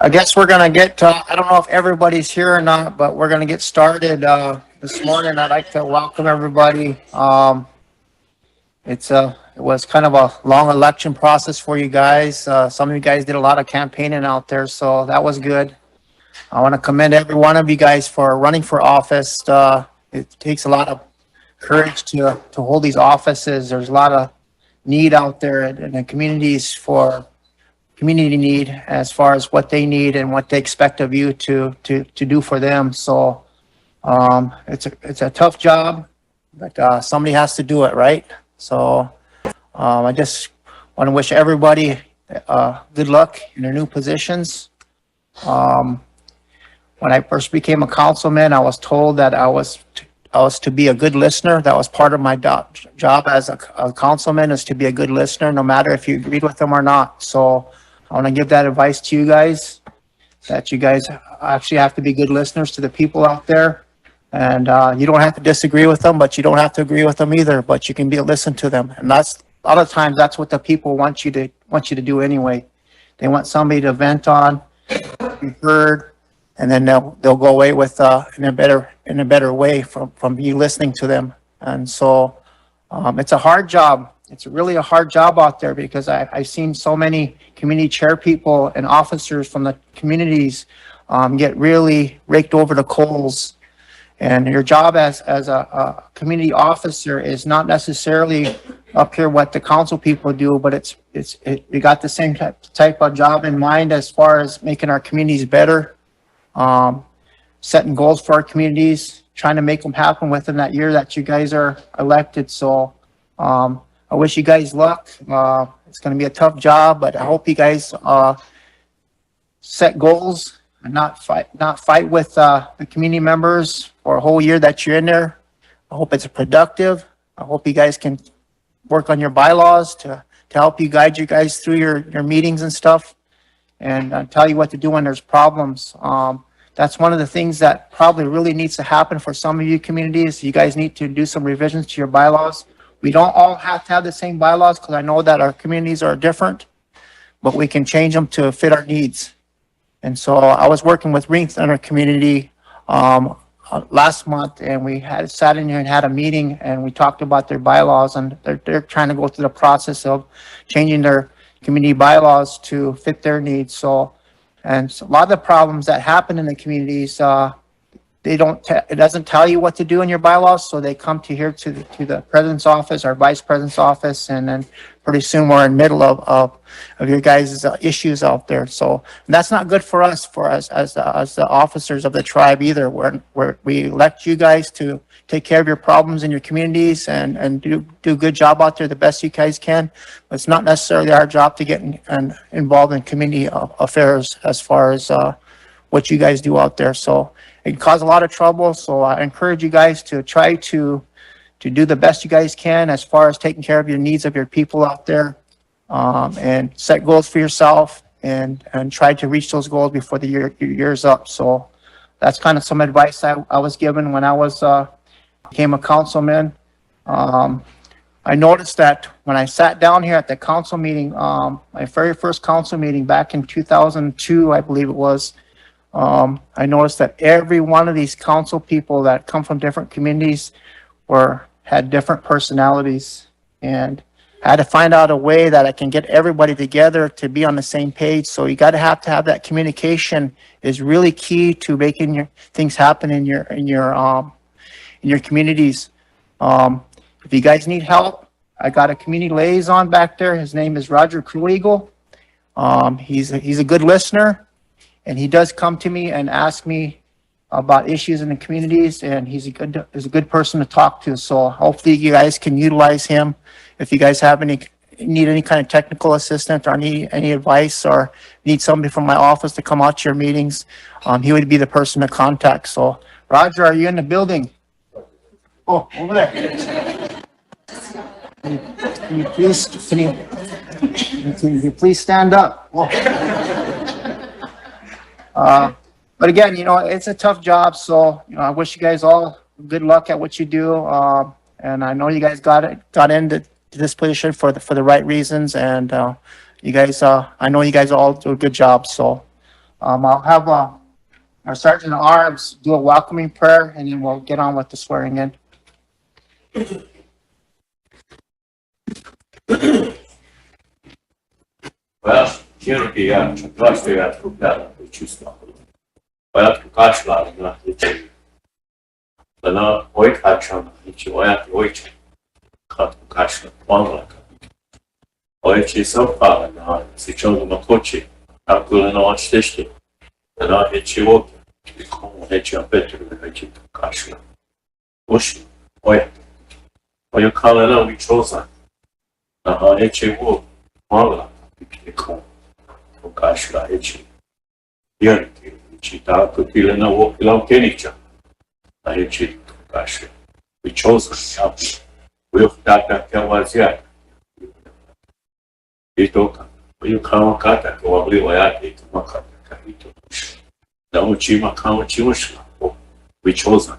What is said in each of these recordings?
I guess we're gonna get, I don't know if everybody's here or not, but we're gonna get started, this morning. I'd like to welcome everybody. It was kind of a long election process for you guys. Some of you guys did a lot of campaigning out there, so that was good. I want to commend every one of you guys for running for office. It takes a lot of courage to hold these offices. There's a lot of need out there in the communities for community need as far as what they need and what they expect of you to do for them. So it's a tough job, but somebody has to do it, right? So I just want to wish everybody good luck in their new positions. When I first became a councilman, I was told that I was to be a good listener. That was part of my job as a councilman, is to be a good listener, no matter if you agreed with them or not. So I want to give that advice to you guys, that you guys actually have to be good listeners to the people out there. And you don't have to disagree with them, but you don't have to agree with them either, but you can listen to them. And that's a lot of times that's what the people want you to do anyway. They want somebody to vent on, be heard, and then they'll go away with in a better way from you listening to them. And so it's a hard job. It's really a hard job out there, because I've seen so many community chair people and officers from the communities get really raked over the coals. And your job as a community officer is not necessarily up here what the council people do, but we got the same type of job in mind as far as making our communities better, setting goals for our communities, trying to make them happen within that year that you guys are elected. So I wish you guys luck. It's going to be a tough job, but I hope you guys set goals and not fight with the community members for a whole year that you're in there. I hope it's productive. I hope you guys can work on your bylaws to help you guide you guys through your meetings and stuff, and tell you what to do when there's problems. That's one of the things that probably really needs to happen for some of you communities. You guys need to do some revisions to your bylaws. We don't all have to have the same bylaws, because I know that our communities are different, but we can change them to fit our needs. And so I was working with Rinth in our community last month, and we sat in here and had a meeting, and we talked about their bylaws, and they're trying to go through the process of changing their community bylaws to fit their needs. So a lot of the problems that happen in the communities, it doesn't tell you what to do in your bylaws, so they come to here to the president's office or vice president's office, and then pretty soon we're in the middle of your guys' issues out there. So that's not good for us as the officers of the tribe either. We elect you guys to take care of your problems in your communities and do a good job out there the best you guys can. But it's not necessarily our job to get involved in community affairs as far as what you guys do out there. So it can cause a lot of trouble. So I encourage you guys to try to do the best you guys can as far as taking care of your needs of your people out there, and set goals for yourself and try to reach those goals before your year's up. So that's kind of some advice I was given when I became a councilman. I noticed that when I sat down here at the council meeting, my very first council meeting back in 2002, I believe it was, I noticed that every one of these council people that come from different communities had different personalities, and I had to find out a way that I can get everybody together to be on the same page. So you got to have that communication is really key to making your things happen in your communities. If you guys need help, I got a community liaison back there. His name is Roger Kruegal. He's a good listener. And he does come to me and ask me about issues in the communities, and he's a good person to talk to. So hopefully you guys can utilize him if you guys need any kind of technical assistance or need any advice or need somebody from my office to come out to your meetings. He would be the person to contact. So Roger, are you in the building? Oh, over there. Can you please stand up? But again, it's a tough job. So, I wish you guys all good luck at what you do. And I know you guys got into this position for the right reasons. And you guys, I know you guys all do a good job. So I'll have our Sergeant at Arms do a welcoming prayer, and then we'll get on with the swearing in. Well, Kierkegaard, przepraszam, próbowałem wycisnąć. Ja pokażę na liczy. Ale ojciec, liczy ojciec. Kat pokażę, mądra. Ojciec zapala na syciągu na kocie. A kule na oczteście. Na liczy łoki. Komu liczy Petru, liczy pokażę. Oś, ojciec. Ojciec na wiczoza. Na liczy łoki. Mądra. Ficou o caixa da rede diante de dar que ele não queria a rede do caixa o chose sabe o eu data que eu fazia e toca o carro cata que eu abri o ar e uma cata que eu não tinha carro tinha o chose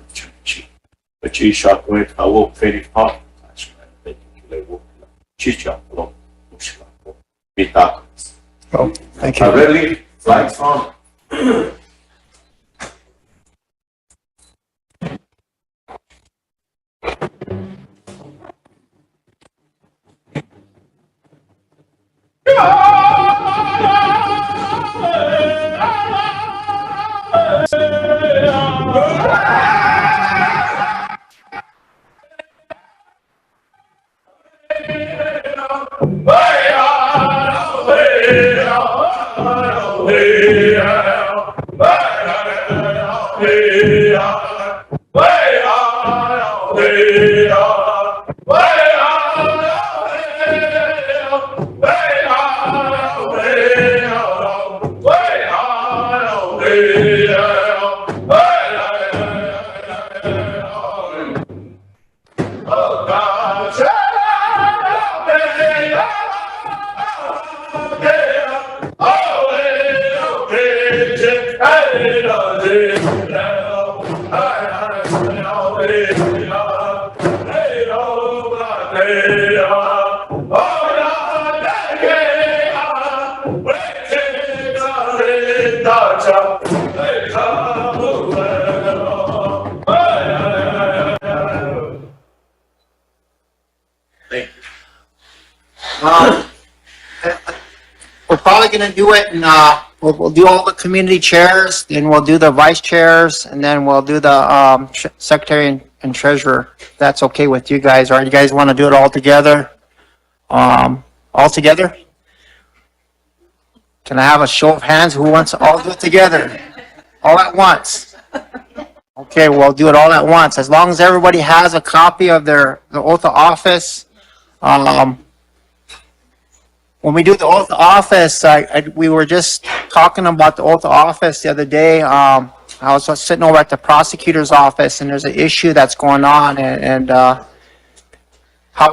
o tinha chaco e falou feliz papo acho que levou chicha falou Oh, thank you. Really, flag song. We're probably going to do it, and we'll do all the community chairs, then we'll do the vice chairs, and then we'll do the secretary and treasurer. If that's okay with you guys, or you guys want to do it all together? All together? Can I have a show of hands? Who wants to all do it together? All at once? Okay, we'll do it all at once. As long as everybody has a copy of the oath of office. When we do the oath of office, we were just talking about the oath of office the other day. I was sitting over at the prosecutor's office, and there's an issue that's going on, and how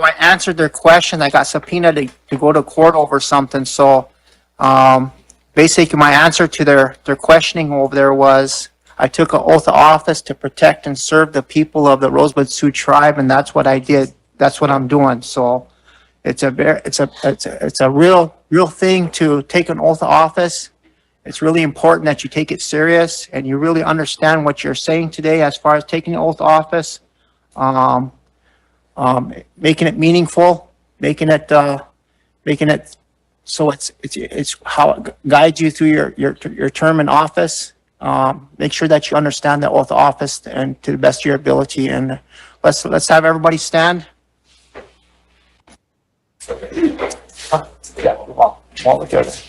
I answered their question, I got subpoenaed to go to court over something. So basically, my answer to their questioning over there was, I took an oath of office to protect and serve the people of the Rosebud Sioux tribe, and that's what I did. That's what I'm doing. So it's a real thing to take an oath of office. It's really important that you take it serious and you really understand what you're saying today as far as taking the oath of office, making it meaningful, making it so it's how it guides you through your term in office. Make sure that you understand the oath of office and to the best of your ability. And let's have everybody stand. Yeah, well, look at it.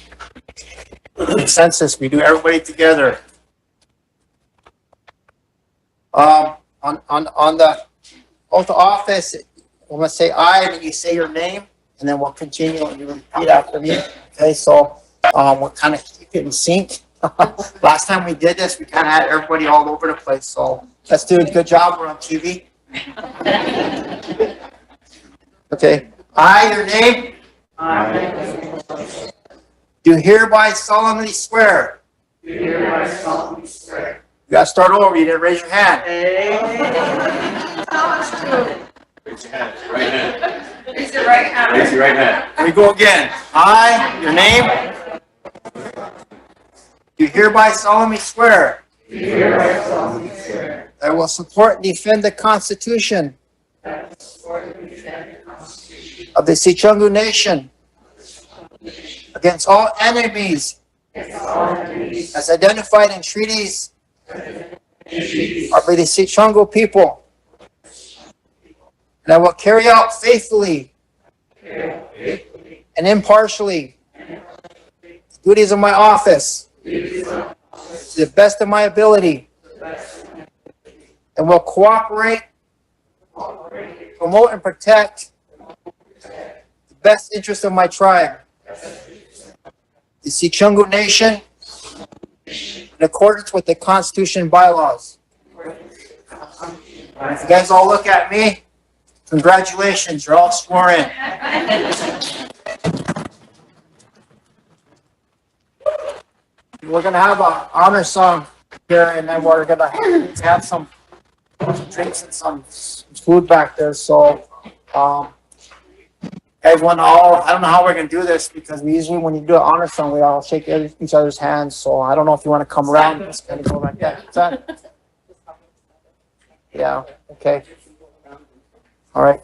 Consensus, we do everybody together. On the oath of office, I'm gonna say I, and then you say your name, and then we'll continue and you repeat after me. Okay, so we'll kind of keep it in sync. Last time we did this, we kind of had everybody all over the place. So let's do a good job. We're on TV. Okay. I, your name? I do hereby solemnly swear. Do hereby solemnly swear. You got to start over. You didn't raise your hand. Raise your hand. Right hand. Raise your right hand. Raise your right hand. Here we go again. I, your name? do hereby solemnly swear that I will support and defend the Constitution of the Sioux Nation against all enemies as identified in treaties of the Sioux people. And I will carry out faithfully and impartially the duties of my office to the best of my ability, and will cooperate, promote, and protect the best interest of my tribe, the Sioux Nation, in accordance with the Constitution and bylaws. If you guys all look at me, congratulations, you're all sworn in. We're going to have an honor song here, and then we're going to have some drinks and some food back there. So, everyone, I don't know how we're going to do this, because we usually, when you do an honor song, we all shake each other's hands. So I don't know if you want to come around and just kind of go like that. Is that? Yeah, okay. All right.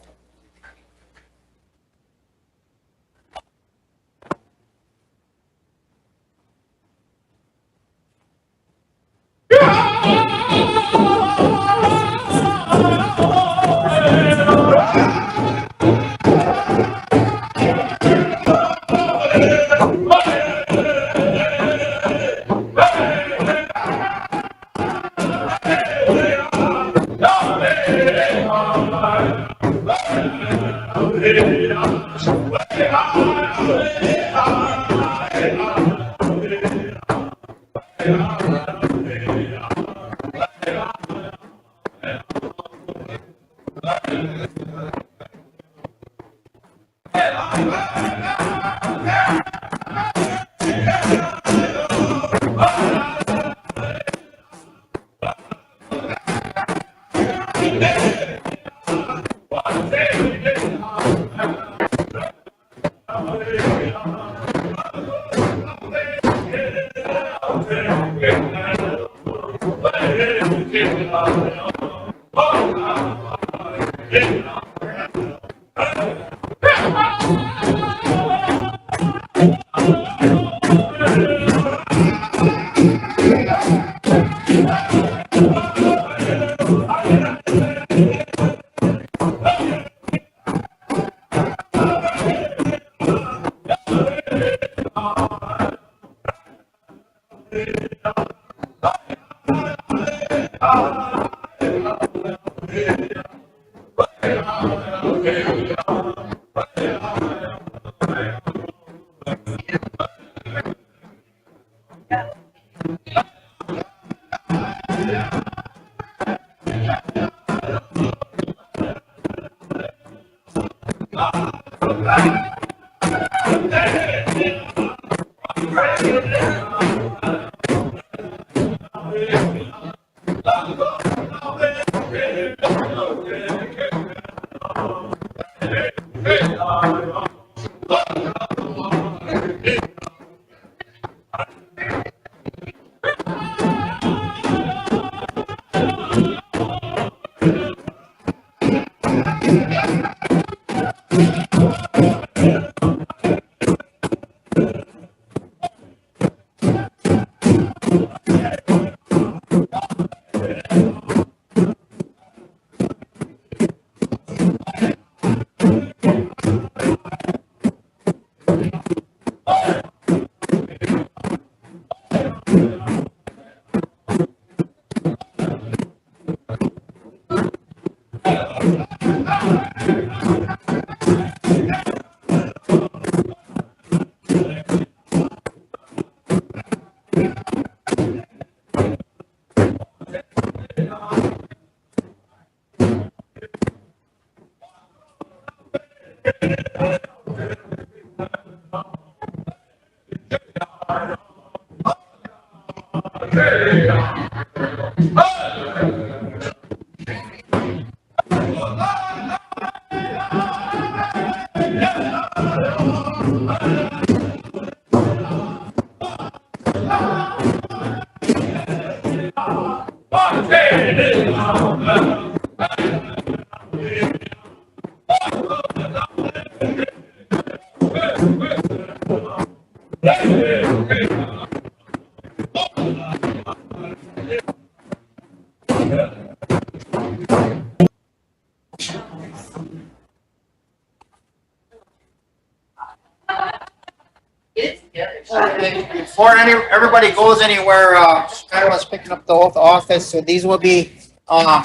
Before everybody goes anywhere, Skylar was picking up the oath of office, so these will be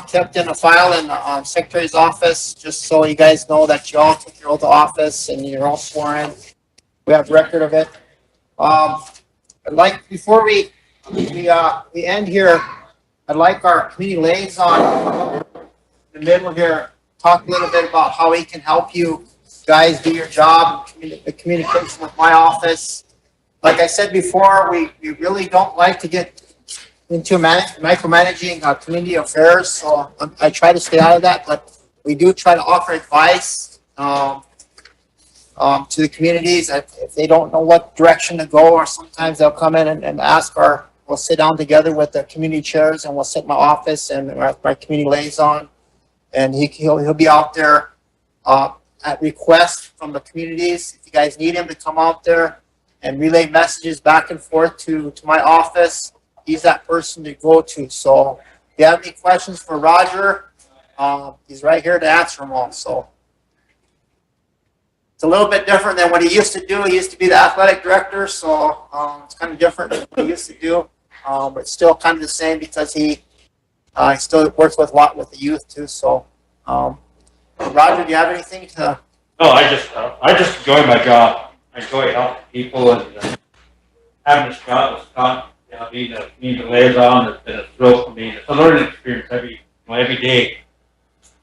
kept in a file in the secretary's office, just so you guys know that you all took your oath of office and you're all sworn in. We have record of it. I'd like, before we end here, I'd like our community liaison in the middle here, talk a little bit about how he can help you guys do your job, the communication with my office. Like I said before, we really don't like to get into micromanaging community affairs, so I try to stay out of that, but we do try to offer advice to the communities if they don't know what direction to go, or sometimes they'll come in and ask we'll sit down together with the community chairs, and we'll sit in my office and my community liaison, and he'll be out there at request from the communities. If you guys need him to come out there and relay messages back and forth to my office, he's that person to go to. So if you have any questions for Roger, he's right here to answer them all. So it's a little bit different than what he used to do. He used to be the athletic director, so it's kind of different than what he used to do, but still kind of the same, because he still works with a lot with the youth too. So Roger, do you have anything to? No, I just enjoy my job. I enjoy helping people, and having this job is fun. Being a community liaison has been a thrill for me. It's a learning experience every day.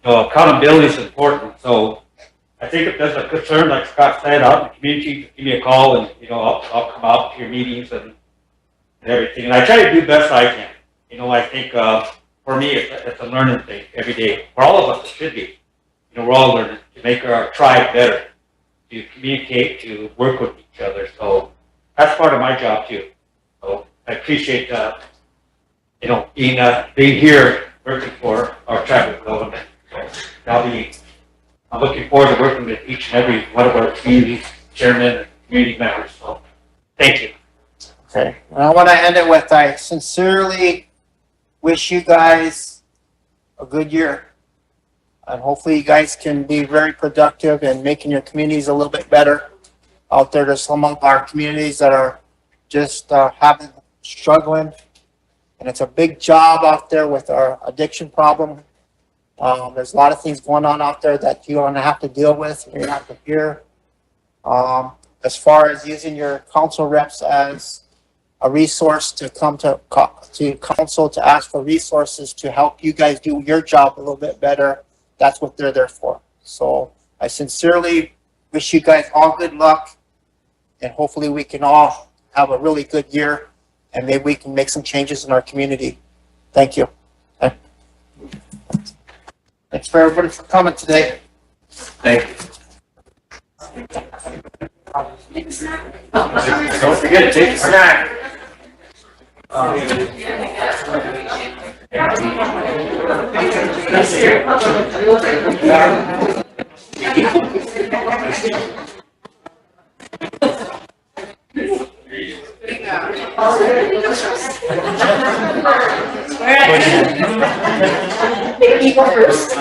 Accountability is important. So I think if there's a concern, like Scott said, out in the community, just give me a call, and I'll come out to your meetings and everything. And I try to do the best I can. I think for me, it's a learning thing every day. For all of us, it should be. We're all learning to make our tribe better, to communicate, to work with each other. So that's part of my job too. So I appreciate, being here, working for our tribal development. So I'm looking forward to working with each and every one of our community chairmen and community members. So thank you. Okay. And I want to end it with, I sincerely wish you guys a good year. And hopefully you guys can be very productive in making your communities a little bit better. Out there, there's some of our communities that are just struggling. And it's a big job out there with our addiction problem. There's a lot of things going on out there that you're going to have to deal with. You're going to have to hear. As far as using your council reps as a resource to come to council to ask for resources to help you guys do your job a little bit better. That's what they're there for. So I sincerely wish you guys all good luck, and hopefully we can all have a really good year, and maybe we can make some changes in our community. Thank you. Okay. Thanks for everybody for coming today. Thank you. Don't forget to take a snack. You go first.